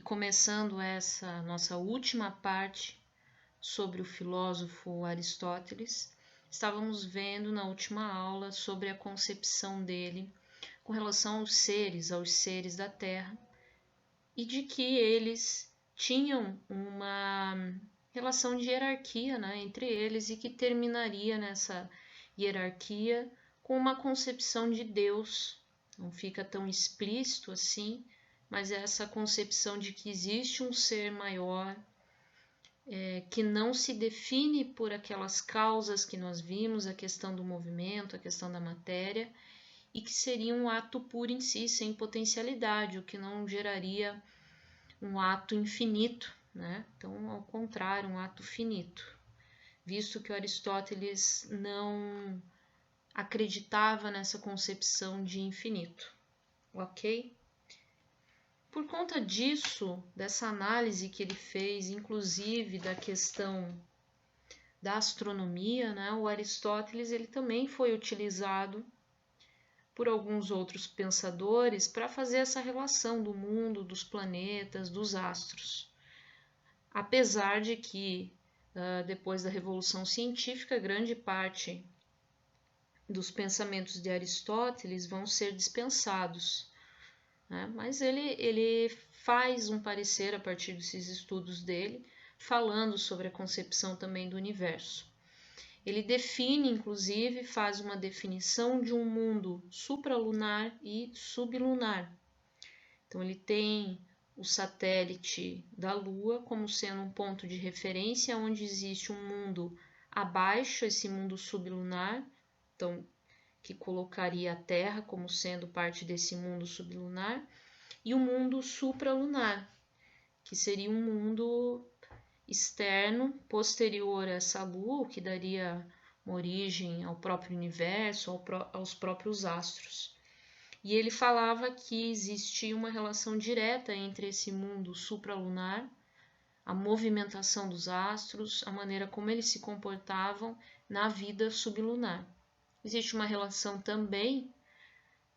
começando essa nossa última parte sobre o filósofo Aristóteles, estávamos vendo na última aula sobre a concepção dele com relação aos seres da Terra, e de que eles tinham uma relação de hierarquia, né, entre eles, e que terminaria nessa hierarquia com uma concepção de Deus. Não fica tão explícito assim, mas é essa concepção de que existe um ser maior, que não se define por aquelas causas que nós vimos, a questão do movimento, a questão da matéria, e que seria um ato puro em si, sem potencialidade, o que não geraria um ato infinito, né? Então, ao contrário, um ato finito, visto que Aristóteles não acreditava nessa concepção de infinito, ok? Por conta disso, dessa análise que ele fez, inclusive da questão da astronomia, né, o Aristóteles ele também foi utilizado por alguns outros pensadores para fazer essa relação do mundo, dos planetas, dos astros. Apesar de que, depois da Revolução Científica, grande parte dos pensamentos de Aristóteles vão ser dispensados, né? Mas ele faz um parecer a partir desses estudos dele, falando sobre a concepção também do universo. Ele define, inclusive, faz uma definição de um mundo supralunar e sublunar. Então, ele tem o satélite da Lua como sendo um ponto de referência onde existe um mundo abaixo, esse mundo sublunar, então, que colocaria a Terra como sendo parte desse mundo sublunar, e o mundo supralunar, que seria um mundo externo, posterior a essa Lua, que daria uma origem ao próprio universo, aos próprios astros. E ele falava que existia uma relação direta entre esse mundo supralunar, a movimentação dos astros, a maneira como eles se comportavam na vida sublunar. Existe uma relação também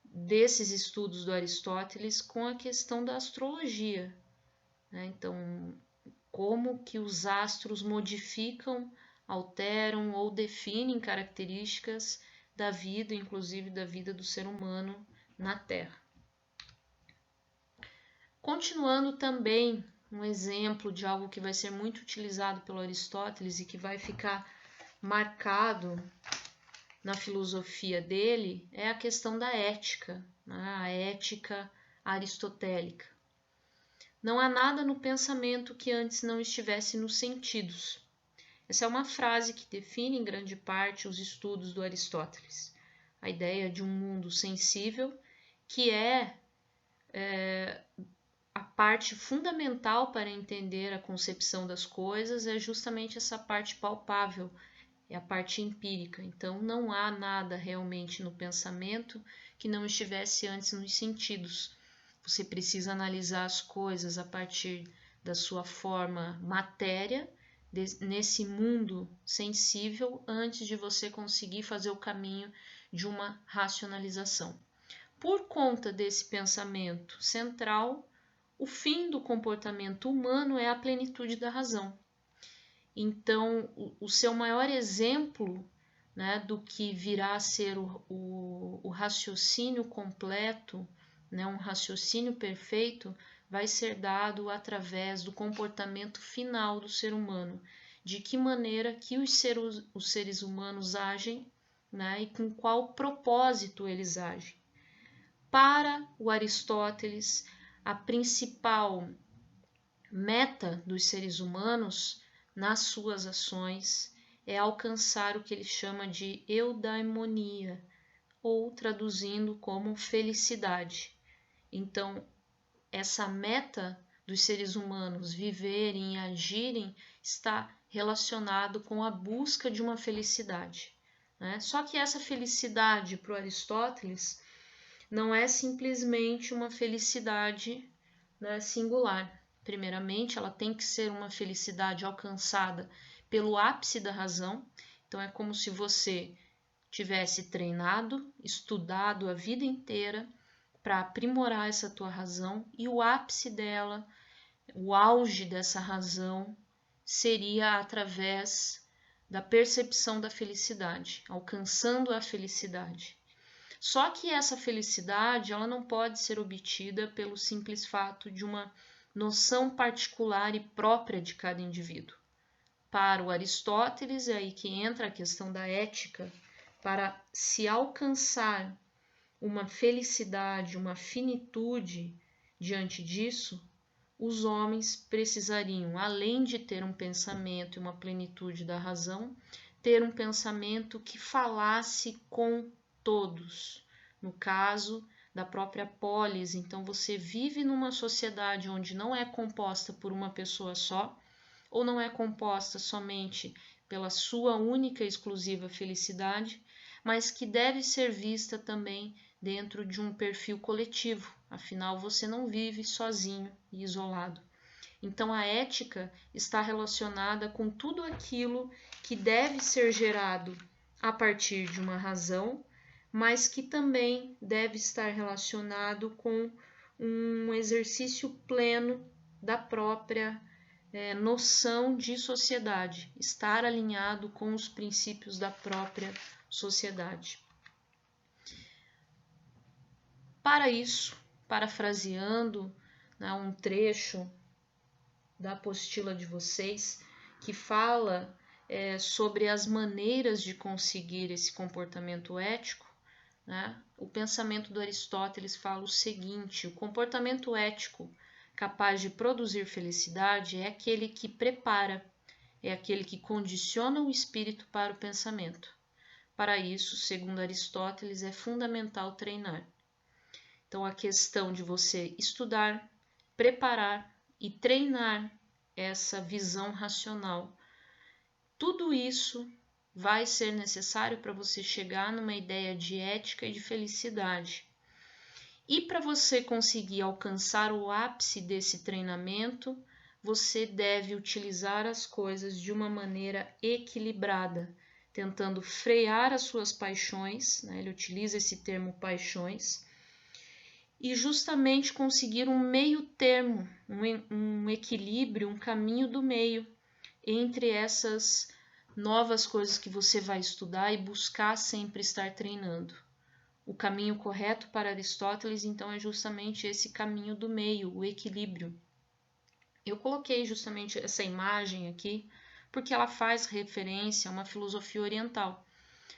desses estudos do Aristóteles com a questão da astrologia, né? Então, como que os astros modificam, alteram ou definem características da vida, inclusive da vida do ser humano na Terra. Continuando também, um exemplo de algo que vai ser muito utilizado pelo Aristóteles e que vai ficar marcado na filosofia dele é a questão da ética, né? A ética aristotélica. Não há nada no pensamento que antes não estivesse nos sentidos. Essa é uma frase que define em grande parte os estudos do Aristóteles. A ideia de um mundo sensível, que é a parte fundamental para entender a concepção das coisas, é justamente essa parte palpável, é a parte empírica. Então, não há nada realmente no pensamento que não estivesse antes nos sentidos. Você precisa analisar as coisas a partir da sua forma matéria, nesse mundo sensível, antes de você conseguir fazer o caminho de uma racionalização. Por conta desse pensamento central, o fim do comportamento humano é a plenitude da razão. Então, o seu maior exemplo, né, do que virá a ser o raciocínio completo, né, um raciocínio perfeito, vai ser dado através do comportamento final do ser humano. De que maneira que os seres humanos agem, né, e com qual propósito eles agem. Para o Aristóteles, a principal meta dos seres humanos nas suas ações é alcançar o que ele chama de eudaimonia, ou traduzindo como felicidade. Então, essa meta dos seres humanos viverem e agirem está relacionado com a busca de uma felicidade, né? Só que essa felicidade para o Aristóteles não é simplesmente uma felicidade, né, singular. Primeiramente, ela tem que ser uma felicidade alcançada pelo ápice da razão. Então, é como se você tivesse treinado, estudado a vida inteira para aprimorar essa tua razão, e o ápice dela o auge dessa razão seria através da percepção da felicidade, alcançando a felicidade. Só que essa felicidade, ela não pode ser obtida pelo simples fato de uma noção particular e própria de cada indivíduo. Para o Aristóteles, é aí que entra a questão da ética. Para se alcançar uma felicidade, uma finitude diante disso, os homens precisariam, além de ter um pensamento e uma plenitude da razão, ter um pensamento que falasse com todos. No caso da própria polis, então você vive numa sociedade onde não é composta por uma pessoa só, ou não é composta somente pela sua única e exclusiva felicidade, mas que deve ser vista também dentro de um perfil coletivo. Afinal, você não vive sozinho e isolado. Então, a ética está relacionada com tudo aquilo que deve ser gerado a partir de uma razão, mas que também deve estar relacionado com um exercício pleno da própria noção de sociedade, estar alinhado com os princípios da própria sociedade. Para isso, parafraseando um trecho da apostila de vocês, que fala sobre as maneiras de conseguir esse comportamento ético, o pensamento do Aristóteles fala o seguinte: o comportamento ético capaz de produzir felicidade é aquele que prepara, é aquele que condiciona o espírito para o pensamento. Para isso, segundo Aristóteles, é fundamental treinar. Então, a questão de você estudar, preparar e treinar essa visão racional, tudo isso vai ser necessário para você chegar numa ideia de ética e de felicidade. E para você conseguir alcançar o ápice desse treinamento, você deve utilizar as coisas de uma maneira equilibrada, tentando frear as suas paixões, ele utiliza esse termo paixões, e justamente conseguir um meio termo, um equilíbrio, um caminho do meio entre essas novas coisas que você vai estudar e buscar sempre estar treinando. O caminho correto para Aristóteles, então, é justamente esse caminho do meio, o equilíbrio. Eu coloquei justamente essa imagem aqui porque ela faz referência a uma filosofia oriental.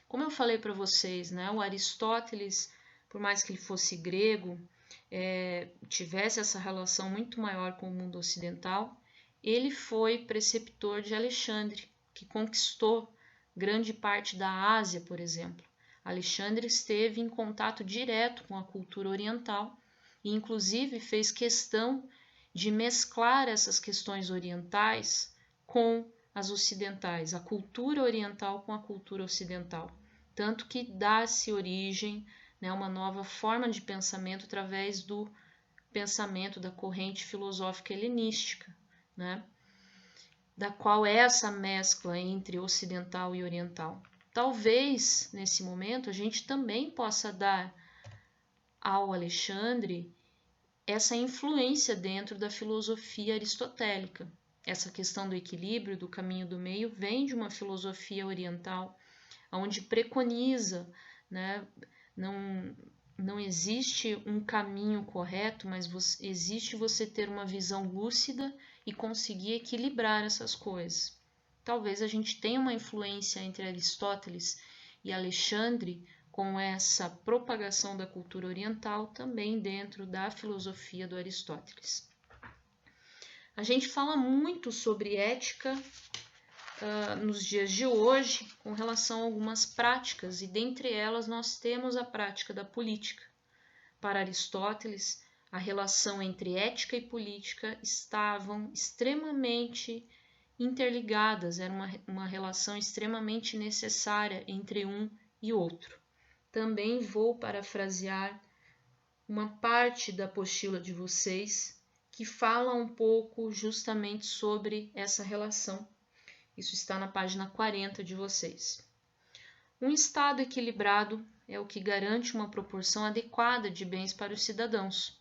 Como eu falei para vocês, o Aristóteles, por mais que ele fosse grego, tivesse essa relação muito maior com o mundo ocidental, ele foi preceptor de Alexandre, que conquistou grande parte da Ásia, por exemplo. Alexandre esteve em contato direto com a cultura oriental e, inclusive, fez questão de mesclar essas questões orientais com as ocidentais, a cultura oriental com a cultura ocidental. Tanto que dá-se origem a uma nova forma de pensamento através do pensamento da corrente filosófica helenística, da qual é essa mescla entre ocidental e oriental. Talvez, nesse momento, a gente também possa dar ao Alexandre essa influência dentro da filosofia aristotélica. Essa questão do equilíbrio, do caminho do meio, vem de uma filosofia oriental, onde preconiza, não existe um caminho correto, mas existe você ter uma visão lúcida e conseguir equilibrar essas coisas. Talvez a gente tenha uma influência entre Aristóteles e Alexandre com essa propagação da cultura oriental também dentro da filosofia do Aristóteles. A gente fala muito sobre ética nos dias de hoje com relação a algumas práticas, e dentre elas nós temos a prática da política. Para Aristóteles, a relação entre ética e política estavam extremamente interligadas, era uma relação extremamente necessária entre um e outro. Também vou parafrasear uma parte da apostila de vocês que fala um pouco justamente sobre essa relação. Isso está na página 40 de vocês. Um Estado equilibrado é o que garante uma proporção adequada de bens para os cidadãos.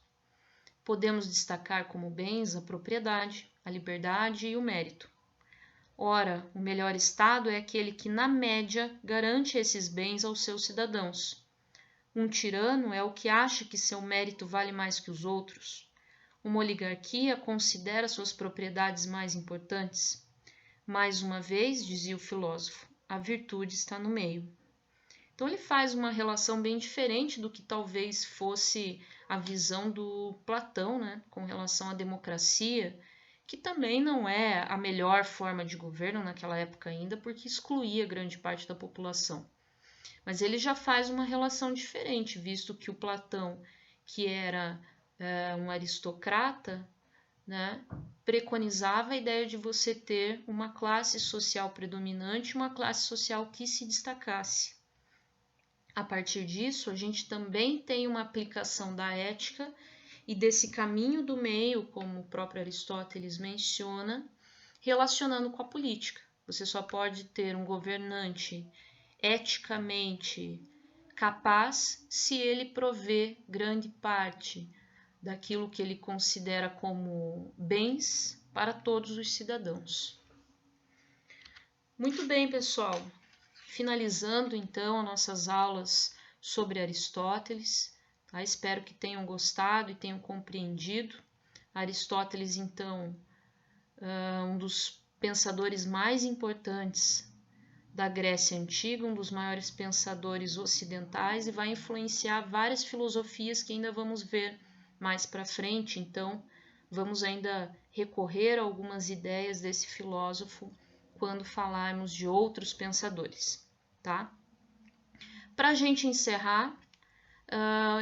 Podemos destacar como bens a propriedade, a liberdade e o mérito. Ora, o melhor Estado é aquele que, na média, garante esses bens aos seus cidadãos. Um tirano é o que acha que seu mérito vale mais que os outros. Uma oligarquia considera suas propriedades mais importantes. Mais uma vez, dizia o filósofo, a virtude está no meio. Então ele faz uma relação bem diferente do que talvez fosse a visão do Platão, né, com relação à democracia, que também não é a melhor forma de governo naquela época ainda, porque excluía grande parte da população. Mas ele já faz uma relação diferente, visto que o Platão, que era um aristocrata, né, preconizava a ideia de você ter uma classe social predominante, uma classe social que se destacasse. A partir disso, a gente também tem uma aplicação da ética e desse caminho do meio, como o próprio Aristóteles menciona, relacionando com a política. Você só pode ter um governante eticamente capaz se ele provê grande parte daquilo que ele considera como bens para todos os cidadãos. Muito bem, pessoal. Finalizando então as nossas aulas sobre Aristóteles, tá? Espero que tenham gostado e tenham compreendido. Aristóteles, então, um dos pensadores mais importantes da Grécia Antiga, um dos maiores pensadores ocidentais e vai influenciar várias filosofias que ainda vamos ver mais para frente. Então, vamos ainda recorrer a algumas ideias desse filósofo quando falarmos de outros pensadores, tá? Para a gente encerrar,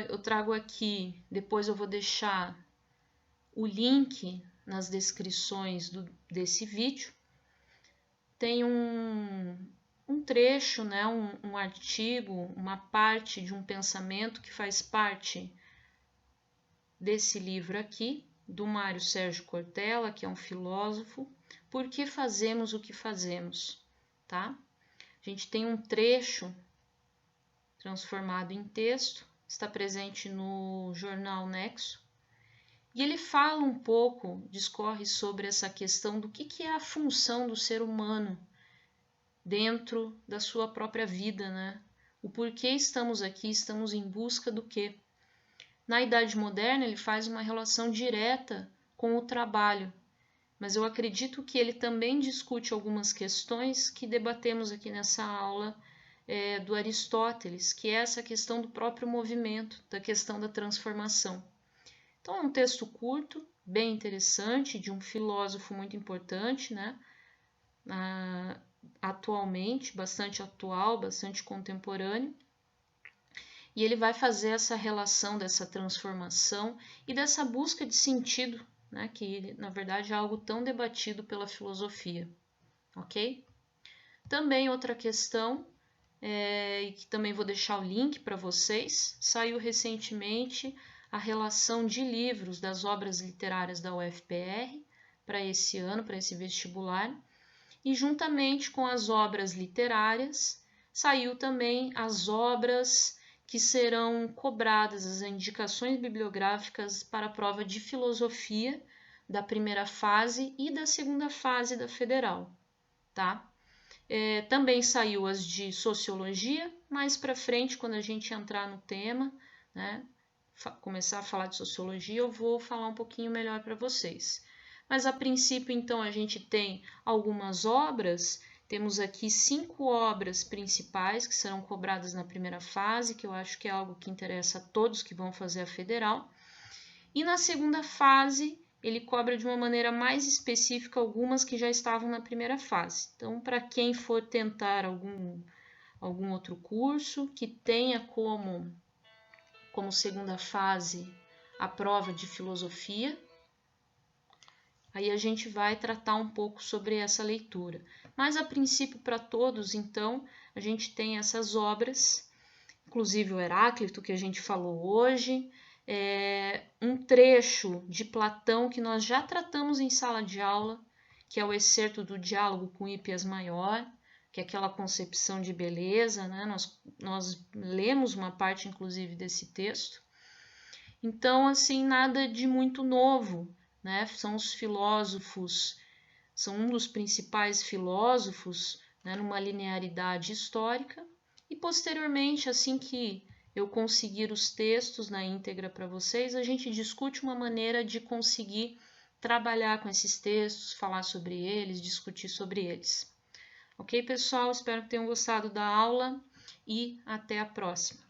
eu trago aqui, depois eu vou deixar o link nas descrições desse vídeo. Tem um trecho, né, um artigo, uma parte de um pensamento que faz parte desse livro aqui, do Mário Sérgio Cortella, que é um filósofo. Por que fazemos o que fazemos? Tá? A gente tem um trecho transformado em texto, está presente no jornal Nexo, e ele fala um pouco, discorre sobre essa questão do que é a função do ser humano dentro da sua própria vida, né? O porquê estamos aqui, estamos em busca do quê? Na Idade Moderna, ele faz uma relação direta com o trabalho, mas eu acredito que ele também discute algumas questões que debatemos aqui nessa aula do Aristóteles, que é essa questão do próprio movimento, da questão da transformação. Então é um texto curto, bem interessante, de um filósofo muito importante, né? Atualmente, bastante atual, bastante contemporâneo, e ele vai fazer essa relação dessa transformação e dessa busca de sentido, né, que na verdade é algo tão debatido pela filosofia, ok? Também outra questão, e que também vou deixar o link para vocês, saiu recentemente a relação de livros das obras literárias da UFPR para esse ano, para esse vestibular, e juntamente com as obras literárias, saiu também as obras que serão cobradas, as indicações bibliográficas para a prova de filosofia da primeira fase e da segunda fase da federal, tá? Também saiu as de sociologia, mais para frente, quando a gente entrar no tema, né, começar a falar de sociologia, eu vou falar um pouquinho melhor para vocês. Mas a princípio, então, a gente tem algumas obras, temos aqui 5 obras principais que serão cobradas na primeira fase, que eu acho que é algo que interessa a todos que vão fazer a federal. E na segunda fase, ele cobra de uma maneira mais específica algumas que já estavam na primeira fase. Então, para quem for tentar algum outro curso que tenha como segunda fase a prova de filosofia, aí a gente vai tratar um pouco sobre essa leitura. Mas, a princípio, para todos, então, a gente tem essas obras, inclusive o Heráclito, que a gente falou hoje, um trecho de Platão que nós já tratamos em sala de aula, que é o excerto do diálogo com Hípias Maior, que é aquela concepção de beleza, né? Nós lemos uma parte, inclusive, desse texto. Então, assim, nada de muito novo, né? São os filósofos, são um dos principais filósofos, né, numa linearidade histórica, e posteriormente, assim que eu conseguir os textos na íntegra para vocês, a gente discute uma maneira de conseguir trabalhar com esses textos, falar sobre eles, discutir sobre eles. Ok, pessoal? Espero que tenham gostado da aula e até a próxima.